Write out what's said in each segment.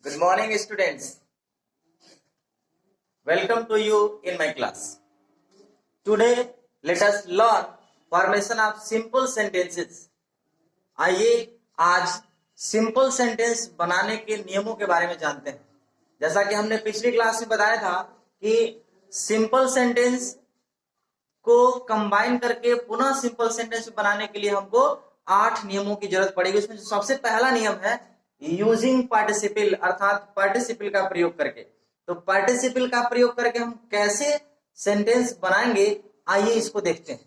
Good morning, students. Welcome to you in my class. Today, let us learn formation of simple sentences. आइए आज simple sentence बनाने के नियमों के बारे में जानते हैं। जैसा कि हमने पिछली क्लास में बताया था कि सिंपल सेंटेंस को कंबाइन करके पुनः सिंपल सेंटेंस बनाने के लिए हमको 8 नियमों की जरूरत पड़ेगी। उसमें सबसे पहला नियम है यूजिंग पार्टिसिपल, अर्थात पार्टिसिपल का प्रयोग करके। तो पार्टिसिपल का प्रयोग करके हम कैसे सेंटेंस बनाएंगे, आइए इसको देखते हैं।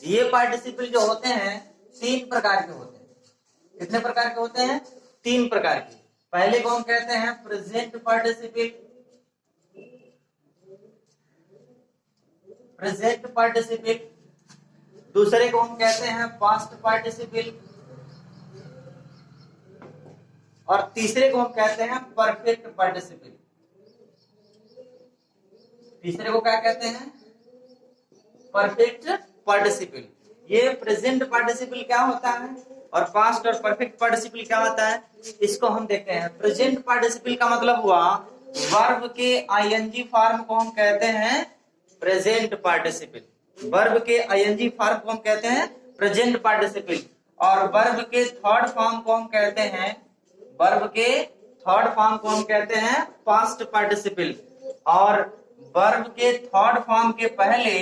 ये पार्टिसिपल जो होते हैं 3 प्रकार के होते हैं। कितने प्रकार के होते हैं? 3 प्रकार के। पहले को हम कहते हैं प्रेजेंट पार्टिसिपल, प्रेजेंट पार्टिसिपल। दूसरे को हम कहते हैं पास्ट पार्टिसिपल और तीसरे को हम कहते हैं परफेक्ट पार्टिसिपल। तीसरे को क्या कहते हैं? Perfect participle. ये प्रेजेंट पार्टिसिपल क्या होता है और पास्ट और परफेक्ट पार्टिसिपल क्या होता है, इसको हम देखते हैं। प्रेजेंट पार्टिसिपल का मतलब हुआ वर्ब के आईएनजी फॉर्म को हम कहते हैं प्रेजेंट पार्टिसिपल। वर्ब के आईएनजी फॉर्म को हम कहते हैं प्रेजेंट पार्टिसिपल और वर्ब के थर्ड फॉर्म को हम कहते हैं, वर्ब के थर्ड फॉर्म को हम कहते हैं पास्ट पार्टिसिपल। और वर्ब के थर्ड फॉर्म के पहले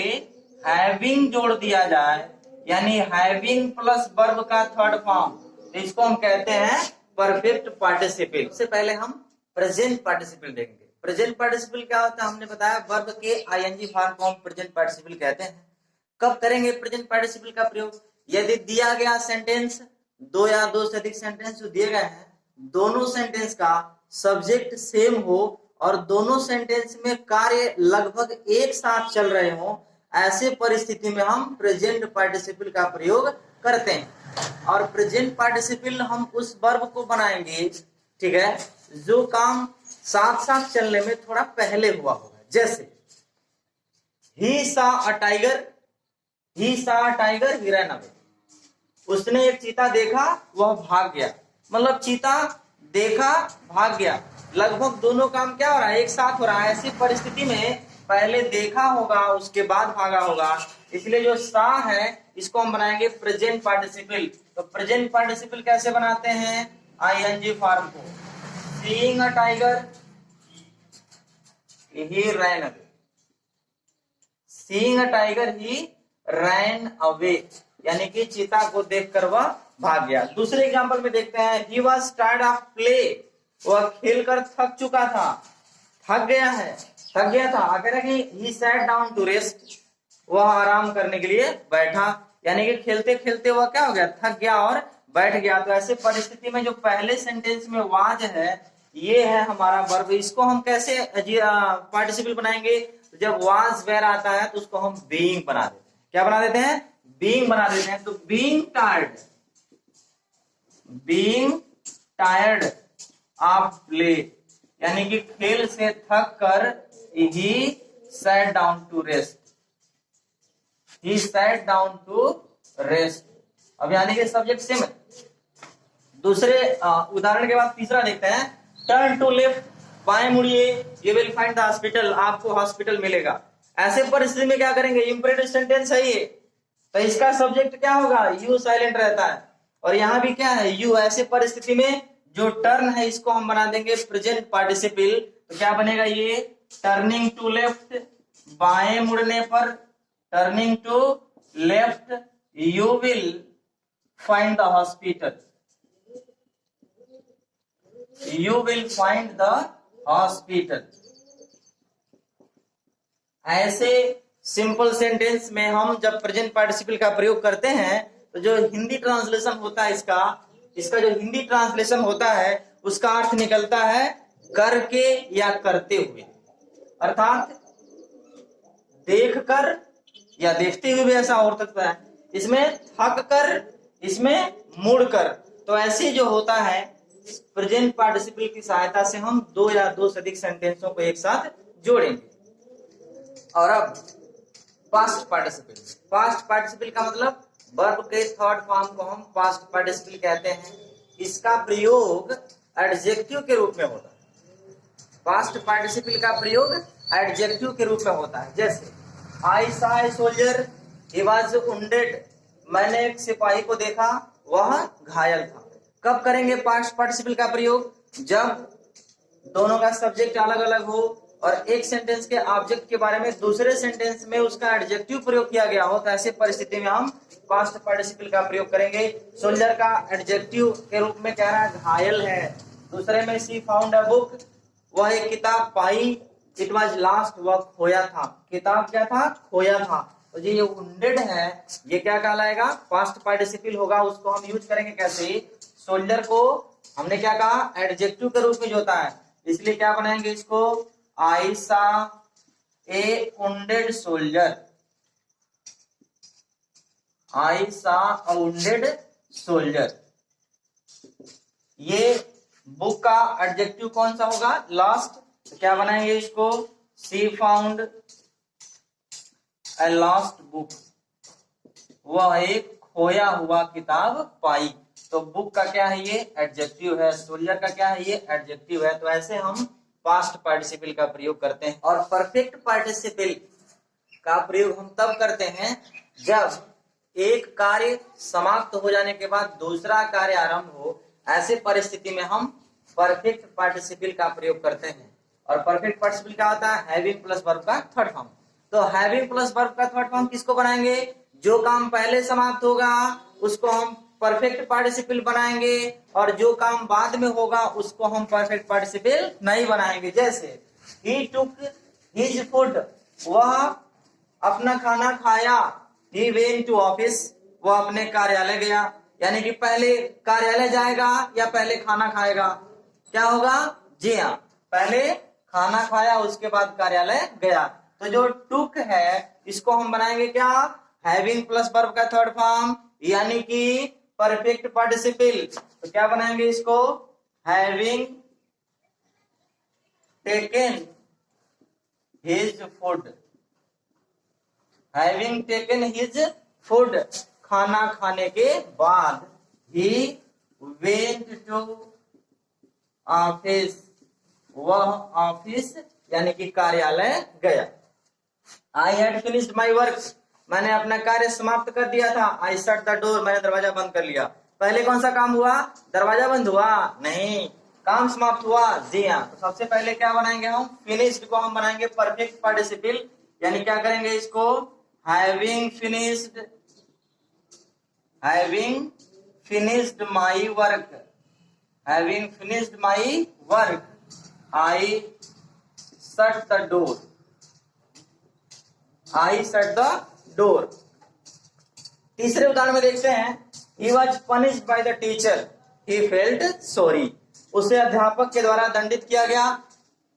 हैविंग जोड़ दिया जाए, यानी हैविंग प्लस वर्ब का थर्ड फॉर्म, तो इसको हम कहते हैं परफेक्ट पार्टिसिपल। सबसे पहले हम प्रेजेंट पार्टिसिपल देखेंगे। प्रेजेंट पार्टिसिपल क्या होता है, हमने बताया वर्ब के आईएनजी फॉर्म को हम प्रेजेंट पार्टिसिपल कहते हैं। कब करेंगे प्रेजेंट पार्टिसिपल का प्रयोग? यदि दिया गया सेंटेंस, 2 या 2 से अधिक सेंटेंस जो दिए गए हैं, दोनों सेंटेंस का सब्जेक्ट सेम हो और दोनों सेंटेंस में कार्य लगभग एक साथ चल रहे हो, ऐसे परिस्थिति में हम प्रेजेंट पार्टिसिपल का प्रयोग करते हैं। और प्रेजेंट पार्टिसिपल हम उस वर्ब को बनाएंगे, ठीक है, जो काम साथ साथ चलने में थोड़ा पहले हुआ होगा। जैसे ही सा अ टाइगर, ही सा a tiger he ran away. उसने एक चीता देखा, वह भाग गया। मतलब चीता देखा, भाग गया, लगभग दोनों काम क्या हो रहा है, एक साथ हो रहा है। ऐसी परिस्थिति में पहले देखा होगा उसके बाद भागा होगा, इसलिए जो सा है इसको हम बनाएंगे प्रेजेंट पार्टिसिपल। तो प्रेजेंट पार्टिसिपल कैसे बनाते हैं? आईएनजी फॉर्म को, seeing a tiger he ran away, seeing a tiger he ran away, यानी कि चीता को देखकर वह भाग गया। दूसरे एग्जांपल में देखते हैं, he was tired of play, वह खेलकर थक चुका था, थक गया है, थक गया था। अगर he sat down to rest, वह आराम करने के लिए बैठा, यानी कि खेलते खेलते वह क्या हो गया, थक गया और बैठ गया। तो ऐसे परिस्थिति में जो पहले सेंटेंस में वाज है, ये है हमारा वर्ब। इसको हम कैसे पार्टिसिपल बनाएंगे? जब वाज वेयर आता है तो उसको हम बीइंग बना देते हैं। क्या बना देते हैं? बीइंग बना देते हैं। तो being tired, being tired of play, यानी कि खेल से थक कर he sat down to rest, he sat down to rest. अब यानी कि सब्जेक्ट सेम है। दूसरे उदाहरण के बाद तीसरा देखते हैं, टर्न टू लेफ्ट, बाएं मुड़िए, you will find the hospital, आपको हॉस्पिटल मिलेगा। ऐसे परिस्थिति में क्या करेंगे? इंपरेटिव सेंटेंस है ये, तो इसका सब्जेक्ट क्या होगा? यू साइलेंट रहता है और यहां भी क्या है? यू। ऐसे परिस्थिति में जो टर्न है इसको हम बना देंगे प्रेजेंट पार्टिसिपल। तो क्या बनेगा ये? टर्निंग टू लेफ्ट, बाएं मुड़ने पर, turning to left you will find the hospital, you will find the hospital. ऐसे सिंपल सेंटेंस में हम जब प्रेजेंट पार्टिसिपल का प्रयोग करते हैं तो जो हिंदी ट्रांसलेशन होता है इसका जो हिंदी ट्रांसलेशन होता है उसका अर्थ निकलता है करके या करते हुए, अर्थात देखकर या देखते हुए भी ऐसा हो सकता है। इसमें थक कर, इसमें मुड़कर। तो ऐसे जो होता है प्रेजेंट पार्टिसिपल की सहायता से हम 2 या 2 से अधिक सेंटेंसों को एक साथ जोड़ेंगे। और अब पास्ट पार्टिसिपल। पास्ट पार्टिसिपल का मतलब वर्ब के थर्ड फॉर्म को हम पास्ट पार्टिसिपल कहते हैं। इसका प्रयोग एडजेक्टिव के रूप में होता है। पास्ट पार्टिसिपल का प्रयोग एडजेक्टिव के रूप में होता है। जैसे I saw a soldier, he was wounded, मैंने एक सिपाही को देखा, वह घायल था। कब करेंगे पास्ट पार्टिसिपल का प्रयोग? जब दोनों का सब्जेक्ट अलग अलग हो और एक सेंटेंस के ऑब्जेक्ट के बारे में दूसरे सेंटेंस में उसका एडजेक्टिव प्रयोग किया गया हो, तो ऐसे परिस्थिति में हम पास्ट पार्टिसिपल का प्रयोग करेंगे। सोल्जर का एडजेक्टिव के रूप में कह रहा है घायल है। दूसरे में सी फाउंड अ बुक, वह एक किताब पाई। इट वाज लास्ट, वह खोया था। किताब क्या था? खोया था। तो ये वुंडेड है, ये क्या कहलाएगा? पास्ट पार्टिसिपल होगा। उसको हम यूज करेंगे कैसे? सोल्जर को हमने क्या कहा? एडजेक्टिव के रूप में जो होता है, इसलिए क्या बनाएंगे इसको? I saw a wounded soldier, I saw a wounded soldier. ये बुक का एडजेक्टिव कौन सा होगा? लास्ट। तो क्या बनाएंगे इसको? सी फाउंड ए लास्ट बुक, वह एक खोया हुआ किताब पाई। तो बुक का क्या है? ये एडजेक्टिव है। सोल्जर का क्या है? ये एडजेक्टिव है। तो ऐसे हम पास्ट पार्टिसिपल का प्रयोग करते हैं। और परफेक्ट पार्टिसिपल का प्रयोग हम तब करते हैं जब एक कार्य समाप्त हो जाने के बाद दूसरा कार्य आरंभ हो। ऐसे परिस्थिति में हम परफेक्ट पार्टिसिपल का प्रयोग करते हैं। और परफेक्ट पार्टिसिपल क्या होता है? हैविंग प्लस वर्ब का थर्ड फॉर्म। तो हैविंग प्लस वर्ब का थर्ड फॉर्म किसको बनाएंगे? जो काम पहले समाप्त होगा उसको हम परफेक्ट पार्टिसिपल बनाएंगे, और जो काम बाद में होगा उसको हम परफेक्ट पार्टिसिपल नहीं बनाएंगे। जैसे ही टुक हिज फूड, वह अपना खाना खाया। ही वेंट टू ऑफिस, वह अपने कार्यालय गया। यानी कि पहले कार्यालय जाएगा या पहले खाना खाएगा? क्या होगा? जी हाँ, पहले खाना खाया उसके बाद कार्यालय गया। तो जो टुक है इसको हम बनाएंगे क्या? हैविंग प्लस वर्ब का थर्ड फॉर्म, यानी कि परफेक्ट पार्टिसिपल। तो क्या बनाएंगे इसको? Having taken his food, having taken his food, खाना खाने के बाद। ही वेंट टू ऑफिस, वह ऑफिस यानी कि कार्यालय गया। I had finished my work, मैंने अपना कार्य समाप्त कर दिया था। आई शट द डोर, मैंने दरवाजा बंद कर लिया। पहले कौन सा काम हुआ? दरवाजा बंद हुआ? नहीं, काम समाप्त हुआ। जी हाँ। तो सबसे पहले क्या बनाएंगे हम? फिनिश्ड को हम बनाएंगे परफेक्ट पार्टिसिपल, यानी क्या करेंगे इसको? Having finished, having finished my work, having finished my work, I shut the door, I shut the door. तीसरे उदाहरण में देखते हैं, he was punished by the teacher, he felt sorry, उसे अध्यापक के द्वारा दंडित किया गया,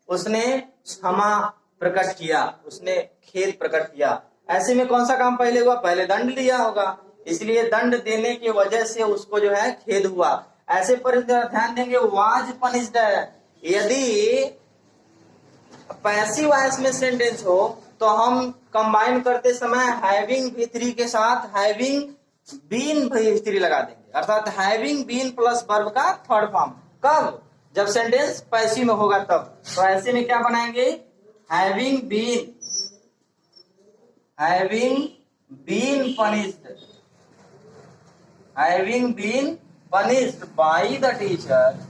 उसने क्षमा प्रकट किया, उसने खेद प्रकट किया। ऐसे में कौन सा काम पहले हुआ? पहले दंड दिया होगा, इसलिए दंड देने की वजह से उसको जो है खेद हुआ। ऐसे पर ध्यान देंगे, was punished है। यदि पैसिव वॉइस में सेंटेंस हो तो हम कंबाइन करते समय हैविंग V3 के साथ हैविंग बीन V3 लगा देंगे, अर्थात हैविंग बीन प्लस वर्ब का थर्ड फॉर्म। कब? जब सेंटेंस पैसिव में होगा तब। तो ऐसे में क्या बनाएंगे? Having been punished, having been punished by the teacher,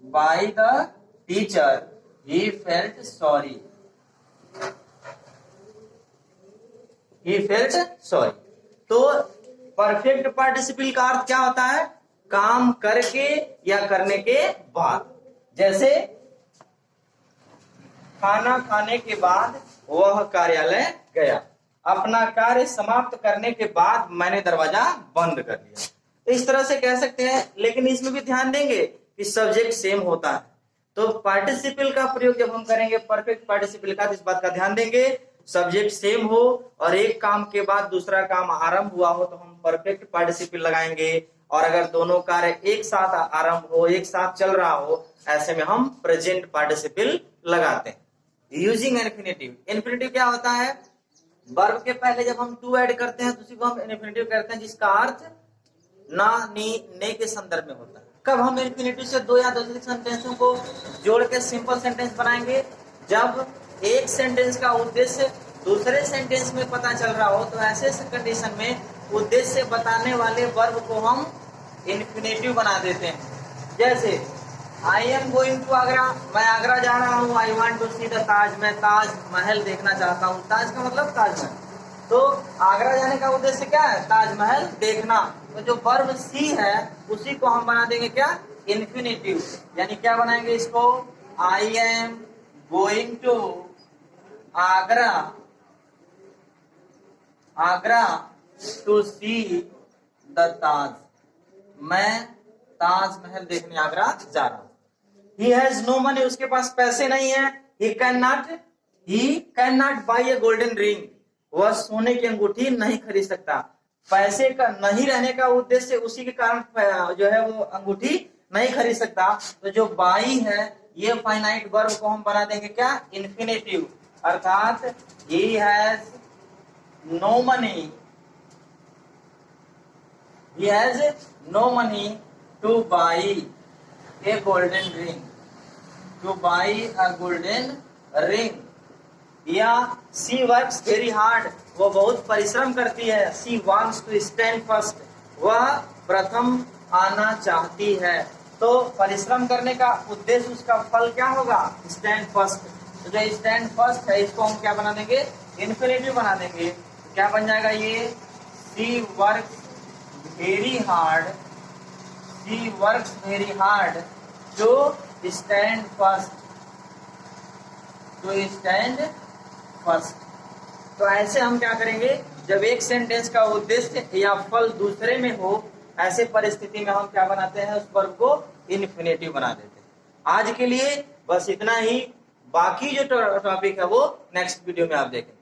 by the teacher he felt sorry, he felt sorry। तो परफेक्ट पार्टिसिपल का अर्थ क्या होता है? काम करके या करने के बाद। जैसे खाना खाने के बाद वह कार्यालय गया, अपना कार्य समाप्त करने के बाद मैंने दरवाजा बंद कर लिया। इस तरह से कह सकते हैं, लेकिन इसमें भी ध्यान देंगे कि सब्जेक्ट सेम होता है। तो पार्टिसिपल का प्रयोग जब हम करेंगे परफेक्ट पार्टिसिपल का, तो इस बात का ध्यान देंगे सब्जेक्ट सेम हो और एक काम के बाद दूसरा काम आरंभ हुआ हो तो हम परफेक्ट पार्टिसिपल लगाएंगे, और अगर दोनों कार्य एक साथ आरंभ हो, एक साथ चल रहा हो, ऐसे में हम प्रेजेंट पार्टिसिपल लगाते हैं। यूजिंग इन्फिनेटिव, इन्फिनेटिव क्या होता है? वर्ब के पहले जब हम टू ऐड करते हैं तो उसी को हम इन्फिनेटिव करते हैं, जिसका अर्थ ना, नी, ने के संदर्भ में होता है। कब हम इन्फिनेटिव से दो या अधिक सेंटेंसों को जोड़ के सिंपल सेंटेंस बनाएंगे? जब एक सेंटेंस का उद्देश्य दूसरे सेंटेंस में पता चल रहा हो, तो ऐसे कंडीशन में उद्देश्य बताने वाले वर्ब को हम इन्फिनेटिव बना देते हैं। जैसे I am going to Agra, मैं आगरा जा रहा हूँ। I want to see the Taj, मैं ताज महल देखना चाहता हूँ। ताज का मतलब ताजमहल। तो आगरा जाने का उद्देश्य क्या है? ताजमहल देखना। तो जो वर्ब सी है उसी को हम बना देंगे क्या? इन्फिनेटिव। यानी क्या बनाएंगे इसको? I am going to Agra, Agra to see the Taj, मैं ताजमहल देखने आगरा जा रहा हूं। He has no money, उसके पास पैसे नहीं है। He cannot buy a golden ring, वह सोने की अंगूठी नहीं खरीद सकता। पैसे का नहीं रहने का उद्देश्य उसी के कारण जो है वो अंगूठी नहीं खरीद सकता। तो जो बाई है ये फाइनाइट वर्ब को हम बना देंगे क्या? इन्फिनेटिव। अर्थात he has no money, he has no money to buy a golden ring, to buy a golden ring। या she works very hard, वो बहुत परिश्रम करती है। she wants to stand first, वह प्रथम आना चाहती है। तो परिश्रम करने का उद्देश्य, उसका फल क्या होगा? Stand first. तो जो स्टैंड फर्स्ट है इसको हम क्या बना देंगे? इन्फिनेटिव बना देंगे। तो क्या बन जाएगा ये? she works very hard, she works very hard to stand first, to stand first। तो ऐसे हम क्या करेंगे? जब एक सेंटेंस का उद्देश्य या फल दूसरे में हो, ऐसे परिस्थिति में हम क्या बनाते हैं? उस वर्ब को इन्फिनेटिव बना देते हैं। आज के लिए बस इतना ही। बाकी जो टॉपिक है वो नेक्स्ट वीडियो में आप देखें।